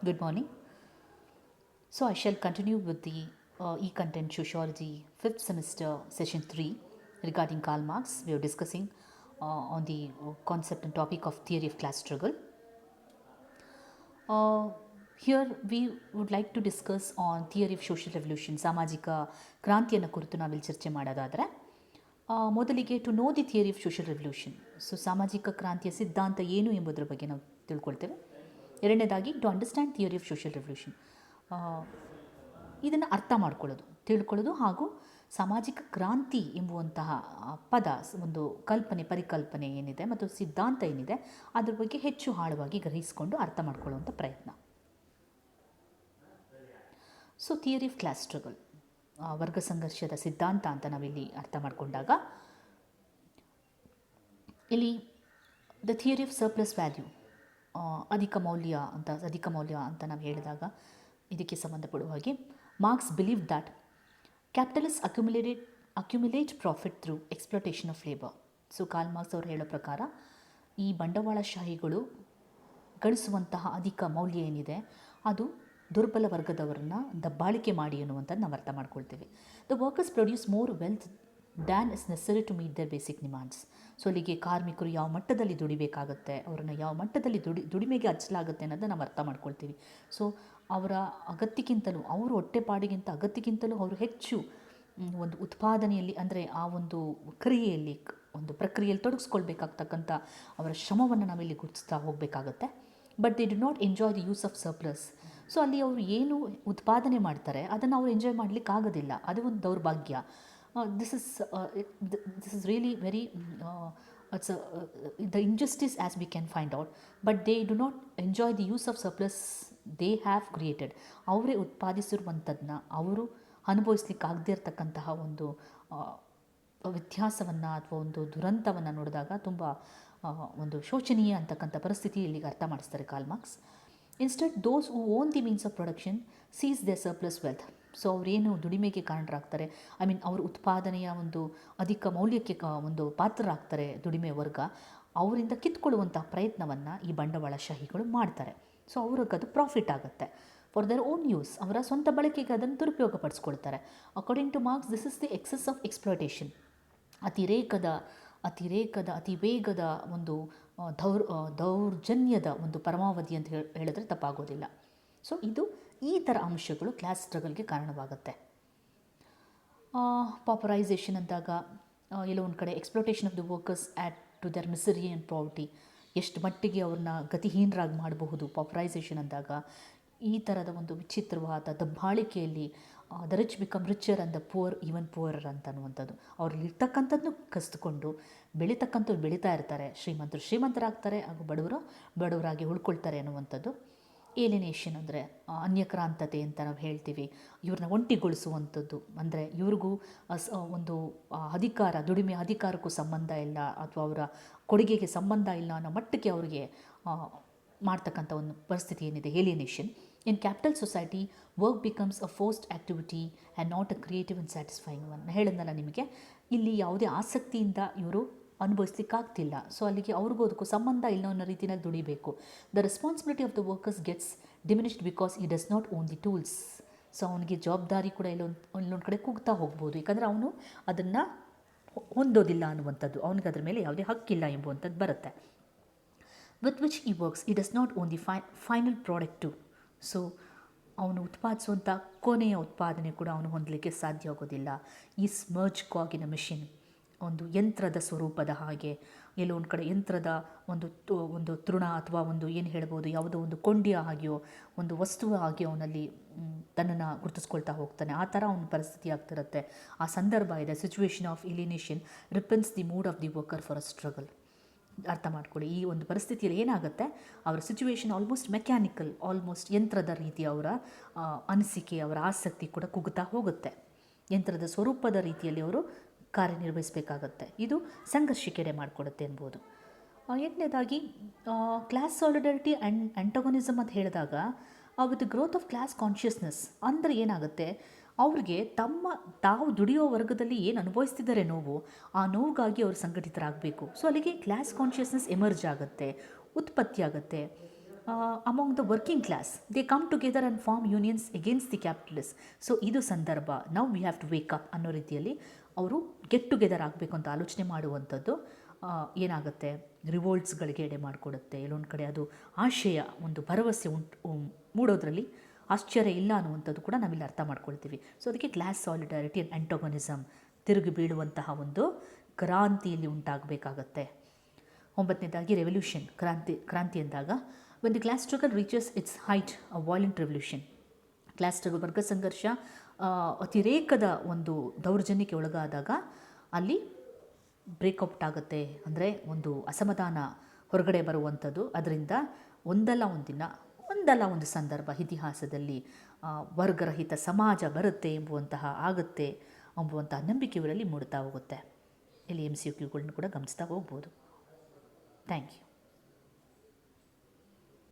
Good morning. So, I shall continue with the e-content sociology 5th semester session 3 regarding Karl Marx. We are discussing on the concept and topic of theory of class struggle. Uh, Here we would like to discuss on theory of social revolution, ಸಾಮಾಜಿಕ ಕ್ರಾಂತಿಯನ್ನು ಕುರಿತು ನಾವಿಲ್ಲಿ ಚರ್ಚೆ ಮಾಡೋದಾದರೆ ಮೊದಲಿಗೆ to know the theory of social revolution. So ಸಾಮಾಜಿಕ ಕ್ರಾಂತಿಯ ಸಿದ್ಧಾಂತ ಏನು ಎಂಬುದರ ಬಗ್ಗೆ ನಾವು ತಿಳ್ಕೊಳ್ತೇವೆ. ಎರಡನೇದಾಗಿ to understand theory of social revolution, ಇದನ್ನು ಅರ್ಥ ಮಾಡ್ಕೊಳ್ಳೋದು, ತಿಳ್ಕೊಳ್ಳೋದು, ಹಾಗೂ ಸಾಮಾಜಿಕ ಕ್ರಾಂತಿ ಎಂಬುವಂತಹ ಪದ, ಒಂದು ಪರಿಕಲ್ಪನೆ ಏನಿದೆ ಮತ್ತು ಸಿದ್ಧಾಂತ ಏನಿದೆ ಅದ್ರ ಬಗ್ಗೆ ಹೆಚ್ಚು ಆಳವಾಗಿ ಗ್ರಹಿಸಿಕೊಂಡು ಅರ್ಥ ಮಾಡ್ಕೊಳ್ಳುವಂಥ ಪ್ರಯತ್ನ. So theory of class struggle, ವರ್ಗ ಸಂಘರ್ಷದ ಸಿದ್ಧಾಂತ ಅಂತ ನಾವಿಲ್ಲಿ ಅರ್ಥ ಮಾಡಿಕೊಂಡಾಗ, ಇಲ್ಲಿ the theory of surplus value, ಅಧಿಕ ಮೌಲ್ಯ ಅಂತ ನಾವು ಹೇಳಿದಾಗ ಇದಕ್ಕೆ ಸಂಬಂಧಪಡುವ ಹಾಗೆ Marx believe that capitalist accumulate profit through exploitation of labour. So Karl Marx ಅವರು ಹೇಳೋ ಪ್ರಕಾರ ಈ ಬಂಡವಾಳಶಾಹಿಗಳು ಗಳಿಸುವಂತಹ ಅಧಿಕ ಮೌಲ್ಯ ಏನಿದೆ ಅದು ದುರ್ಬಲ ವರ್ಗದವರನ್ನು ದಬ್ಬಾಳಿಕೆ ಮಾಡಿ ಅನ್ನುವಂಥದ್ದು ನಾವು ಅರ್ಥ ಮಾಡ್ಕೊಳ್ತೇವೆ. The workers produce more wealth than is necessary to meet their basic demands. So ಅಲ್ಲಿಗೆ ಕಾರ್ಮಿಕರು ಯಾವ ಮಟ್ಟದಲ್ಲಿ ದುಡಿಬೇಕಾಗುತ್ತೆ, ಅವರನ್ನು ಯಾವ ಮಟ್ಟದಲ್ಲಿ ದುಡಿಮೆಗೆ ಹಚ್ಚಲಾಗುತ್ತೆ ಅನ್ನೋದನ್ನು ನಾವು ಅರ್ಥ ಮಾಡ್ಕೊಳ್ತೀವಿ. ಸೊ ಅವರ ಅಗತ್ಯಕ್ಕಿಂತಲೂ, ಅವರು ಹೊಟ್ಟೆಪಾಡಿಗಿಂತ ಅಗತ್ಯಕ್ಕಿಂತಲೂ ಅವರು ಹೆಚ್ಚು ಒಂದು ಉತ್ಪಾದನೆಯಲ್ಲಿ, ಅಂದರೆ ಆ ಒಂದು ಕ್ರಿಯೆಯಲ್ಲಿ, ಒಂದು ಪ್ರಕ್ರಿಯೆಯಲ್ಲಿ ತೊಡಗಿಸ್ಕೊಳ್ಬೇಕಾಗ್ತಕ್ಕಂಥ ಅವರ ಶ್ರಮವನ್ನು ನಾವಿಲ್ಲಿ ಗುರುತಿಸ್ತಾ ಹೋಗಬೇಕಾಗತ್ತೆ. But they do not enjoy the use of surplus. So ಅಲ್ಲಿ ಅವರು ಏನು ಉತ್ಪಾದನೆ ಮಾಡ್ತಾರೆ ಅದನ್ನು ಅವರು ಎಂಜಾಯ್ ಮಾಡಲಿಕ್ಕೆ ಆಗೋದಿಲ್ಲ. ಅದು ಒಂದು ದೌರ್ಭಾಗ್ಯ. This is really very the injustice as we can find out, but they do not enjoy the use of surplus they have created. ಅವರೇ ಉತ್ಪಾದಿಸಿರುವಂಥದ್ದನ್ನ ಅವರು ಅನುಭವಿಸ್ಲಿಕ್ಕೆ ಆಗದೇ ಇರತಕ್ಕಂತಹ ಒಂದು ವ್ಯತ್ಯಾಸವನ್ನು ಅಥವಾ ಒಂದು ದುರಂತವನ್ನು ನೋಡಿದಾಗ ತುಂಬ ಒಂದು ಶೋಚನೀಯ ಅಂತಕ್ಕಂಥ ಪರಿಸ್ಥಿತಿ ಇಲ್ಲಿಗೆ ಅರ್ಥ ಮಾಡಿಸ್ತಾರೆ Karl Marx. Instead those who own the means of production sees the surplus wealth. So ಅವರೇನು ದುಡಿಮೆಗೆ ಕಾರಣರಾಗ್ತಾರೆ, ಅವ್ರ ಉತ್ಪಾದನೆಯ ಒಂದು ಅಧಿಕ ಮೌಲ್ಯಕ್ಕೆ ಒಂದು ಪಾತ್ರರಾಗ್ತಾರೆ ದುಡಿಮೆ ವರ್ಗ, ಅವರಿಂದ ಕಿತ್ಕೊಳ್ಳುವಂಥ ಪ್ರಯತ್ನವನ್ನು ಈ ಬಂಡವಾಳಶಾಹಿಗಳು ಮಾಡ್ತಾರೆ. ಸೊ ಅವ್ರಿಗೆ ಅದು ಪ್ರಾಫಿಟ್ ಆಗುತ್ತೆ. ಫಾರ್ ದರ್ ಓನ್ ಯೂಸ್, ಅವರ ಸ್ವಂತ ಬಳಕೆಗೆ ಅದನ್ನು ದುರುಪಯೋಗ ಪಡಿಸ್ಕೊಳ್ತಾರೆ. According to Marx, this is the excess of exploitation. ಅತಿ ವೇಗದ ಒಂದು ದೌರ್ಜನ್ಯದ ಒಂದು ಪರಮಾವಧಿ ಅಂತ ಹೇಳಿದ್ರೆ ತಪ್ಪಾಗೋದಿಲ್ಲ. ಸೊ ಈ ಥರ ಅಂಶಗಳು ಕ್ಲಾಸ್ ಸ್ಟ್ರಗಲ್ಗೆ ಕಾರಣವಾಗುತ್ತೆ. ಪಾಪರೈಸೇಷನ್ ಅಂದಾಗ ಎಲ್ಲೋ ಒಂದು ಕಡೆ exploitation of the workers at to their misery and poverty, ಎಷ್ಟು ಮಟ್ಟಿಗೆ ಅವ್ರನ್ನ ಗತಿಹೀನರಾಗಿ ಮಾಡಬಹುದು ಪಾಪರೈಸೇಷನ್ ಅಂದಾಗ. ಈ ಥರದ ಒಂದು ವಿಚಿತ್ರವಾದ ದಬ್ಬಾಳಿಕೆಯಲ್ಲಿ the rich become richer and the poor even poorer ಅಂತ ಅನ್ನುವಂಥದ್ದು. ಅವ್ರಲ್ಲಿ ಇರ್ತಕ್ಕಂಥದ್ದನ್ನು ಕಸಿದುಕೊಂಡು ಬೆಳೀತಕ್ಕಂಥವ್ರು ಬೆಳೀತಾ ಇರ್ತಾರೆ, ಶ್ರೀಮಂತರು ಶ್ರೀಮಂತರಾಗ್ತಾರೆ, ಹಾಗೂ ಬಡವರಾಗಿ ಉಳ್ಕೊಳ್ತಾರೆ ಅನ್ನುವಂಥದ್ದು. ಏಲಿನೇಷನ್ ಅಂದರೆ ಅನ್ಯಕ್ರಾಂತತೆ ಅಂತ ನಾವು ಹೇಳ್ತೀವಿ. ಇವ್ರನ್ನ ಒಂಟಿಗೊಳಿಸುವಂಥದ್ದು, ಅಂದರೆ ಇವ್ರಿಗೂ ಒಂದು ದುಡಿಮೆ ಅಧಿಕಾರಕ್ಕೂ ಸಂಬಂಧ ಇಲ್ಲ, ಅಥವಾ ಅವರ ಕೊಡುಗೆಗೆ ಸಂಬಂಧ ಇಲ್ಲ ಅನ್ನೋ ಮಟ್ಟಕ್ಕೆ ಅವರಿಗೆ ಮಾಡ್ತಕ್ಕಂಥ ಒಂದು ಪರಿಸ್ಥಿತಿ ಏನಿದೆ, alienation. In capital society, work becomes a forced activity and not a creative and satisfying one. ಹೇಳಿದ್ನಲ್ಲ ನಿಮಗೆ, ಇಲ್ಲಿ ಯಾವುದೇ ಆಸಕ್ತಿಯಿಂದ ಇವರು ಅನುಭವಿಸ್ಲಿಕ್ಕಾಗ್ತಿಲ್ಲ. ಸೊ ಅಲ್ಲಿಗೆ ಅವ್ರಿಗೂ ಅದಕ್ಕೂ ಸಂಬಂಧ ಇಲ್ಲ ಅನ್ನೋ ರೀತಿಯಲ್ಲಿ ದುಡಿಬೇಕು. The responsibility of the workers gets diminished because he does not own the tools. So ಅವನಿಗೆ ಜವಾಬ್ದಾರಿ ಕೂಡ ಇಲ್ಲೊಂದು ಕಡೆ ಕುಗ್ತಾ ಹೋಗ್ಬೋದು, ಯಾಕಂದರೆ ಅವನು ಅದನ್ನು ಹೊಂದೋದಿಲ್ಲ ಅನ್ನುವಂಥದ್ದು, ಅವನಿಗೆ ಅದರ ಮೇಲೆ ಯಾವುದೇ ಹಕ್ಕಿಲ್ಲ ಎಂಬುವಂಥದ್ದು ಬರುತ್ತೆ. With which he works he does not own the final product too. So ಅವನು ಉತ್ಪಾದಿಸುವಂಥ ಕೊನೆಯ ಉತ್ಪಾದನೆ ಕೂಡ ಅವನು ಹೊಂದಲಿಕ್ಕೆ ಸಾಧ್ಯ ಆಗೋದಿಲ್ಲ. ಈ ಸ್ಮರ್ಜ್ ಕಾಗ್ ಇನ್ ಅ ಮೆಷಿನ್, ಒಂದು ಯಂತ್ರದ ಸ್ವರೂಪದ ಹಾಗೆ, ಎಲ್ಲೋ ಒಂದು ಕಡೆ ಯಂತ್ರದ ಒಂದು ತೃಣ ಅಥವಾ ಒಂದು ಏನು ಹೇಳ್ಬೋದು, ಯಾವುದೋ ಒಂದು ಕೊಂಡಿಯ ಹಾಗೆಯೋ ಒಂದು ವಸ್ತುವ ಹಾಗೆ ಅವನಲ್ಲಿ ತನ್ನನ್ನು ಗುರುತಿಸ್ಕೊಳ್ತಾ ಹೋಗ್ತಾನೆ. ಆ ಥರ ಅವನ ಪರಿಸ್ಥಿತಿ ಆಗ್ತಿರುತ್ತೆ. ಆ ಸಂದರ್ಭ ಇದೆ. Situation of alienation ripens the mood of the worker for a struggle. ಅರ್ಥ ಮಾಡ್ಕೊಳ್ಳಿ, ಈ ಒಂದು ಪರಿಸ್ಥಿತಿಯಲ್ಲಿ ಏನಾಗುತ್ತೆ, ಅವರ ಸಿಚುವೇಶನ್ ಆಲ್ಮೋಸ್ಟ್ ಮೆಕ್ಯಾನಿಕಲ್, ಆಲ್ಮೋಸ್ಟ್ ಯಂತ್ರದ ರೀತಿ ಅವರ ಅನಿಸಿಕೆ, ಅವರ ಆಸಕ್ತಿ ಕೂಡ ಕುಗ್ಗುತ್ತಾ ಹೋಗುತ್ತೆ. ಯಂತ್ರದ ಸ್ವರೂಪದ ರೀತಿಯಲ್ಲಿ ಅವರು ಕಾರ್ಯನಿರ್ವಹಿಸಬೇಕಾಗತ್ತೆ. ಇದು ಸಂಘರ್ಷಕ್ಕೆ ಮಾಡಿಕೊಡುತ್ತೆ ಎಂಬುದು. ಎಂಟನೇದಾಗಿ ಕ್ಲಾಸ್ ಸಾಲಿಡಾರಿಟಿ ಆ್ಯಂಡ್ ಆ್ಯಂಟಗೋನಿಸಮ್ ಅಂತ ಹೇಳಿದಾಗ, with growth of class consciousness ಅಂದರೆ ಏನಾಗುತ್ತೆ, ಅವ್ರಿಗೆ ತಾವು ದುಡಿಯೋ ವರ್ಗದಲ್ಲಿ ಏನು ಅನುಭವಿಸ್ತಿದ್ದಾರೆ ನೋವು, ಆ ನೋವಿಗಾಗಿ ಅವರು ಸಂಘಟಿತರಾಗಬೇಕು. ಸೊ ಅಲ್ಲಿಗೆ ಕ್ಲಾಸ್ ಕಾನ್ಷಿಯಸ್ನೆಸ್ ಎಮರ್ಜ್ ಆಗುತ್ತೆ, ಉತ್ಪತ್ತಿ ಆಗುತ್ತೆ. Among the working class they come together and form unions against the capitalist. So ಇದು ಸಂದರ್ಭ, now we have to wake up ಅನ್ನೋ ರೀತಿಯಲ್ಲಿ ಅವರು ಗೆಟ್ ಟುಗೆದರ್ ಆಗಬೇಕು ಅಂತ ಆಲೋಚನೆ ಮಾಡುವಂಥದ್ದು ಏನಾಗುತ್ತೆ, ರಿವೋಲ್ಟ್ಸ್ಗಳಿಗೆ ಎಡೆ ಮಾಡಿಕೊಡುತ್ತೆ. ಎಲ್ಲೊಂದು ಕಡೆ ಅದು ಆಶಯ, ಒಂದು ಭರವಸೆ ಮೂಡೋದ್ರಲ್ಲಿ ಆಶ್ಚರ್ಯ ಇಲ್ಲ ಅನ್ನುವಂಥದ್ದು ಕೂಡ ನಾವಿಲ್ಲಿ ಅರ್ಥ ಮಾಡ್ಕೊಳ್ತೀವಿ. ಸೊ ಅದಕ್ಕೆ ಕ್ಲಾಸ್ ಸಾಲಿಡಾರಿಟಿ ಆ್ಯಂಡ್ ಆ್ಯಂಟೋಗನಿಸಮ್, ತಿರುಗಿ ಬೀಳುವಂತಹ ಒಂದು ಕ್ರಾಂತಿಯಲ್ಲಿ ಉಂಟಾಗಬೇಕಾಗತ್ತೆ. 9ನೇದಾಗಿ ರೆವಲ್ಯೂಷನ್, ಕ್ರಾಂತಿ ಅಂದಾಗ when the class struggle reaches it's height a violent revolution. Class struggle, ವರ್ಗ ಸಂಘರ್ಷ ಅತಿರೇಕದ ಒಂದು ದೌರ್ಜನ್ಯಕ್ಕೆ ಒಳಗಾದಾಗ ಅಲ್ಲಿ ಬ್ರೇಕೌಟ್ ಆಗುತ್ತೆ, ಅಂದರೆ ಒಂದು ಅಸಮಾಧಾನ ಹೊರಗಡೆ ಬರುವಂಥದ್ದು. ಅದರಿಂದ ಒಂದಲ್ಲ ಒಂದು ಸಂದರ್ಭ ಇತಿಹಾಸದಲ್ಲಿ ವರ್ಗರಹಿತ ಸಮಾಜ ಬರುತ್ತೆ ಆಗುತ್ತೆ ಎಂಬುವಂತಹ ನಂಬಿಕೆ ಇವರಲ್ಲಿ ಮೂಡ್ತಾ ಹೋಗುತ್ತೆ. ಇಲ್ಲಿ MCQಗಳನ್ನ ಕೂಡ ಗಮನಿಸ್ತಾ ಹೋಗ್ಬೋದು. Thank you.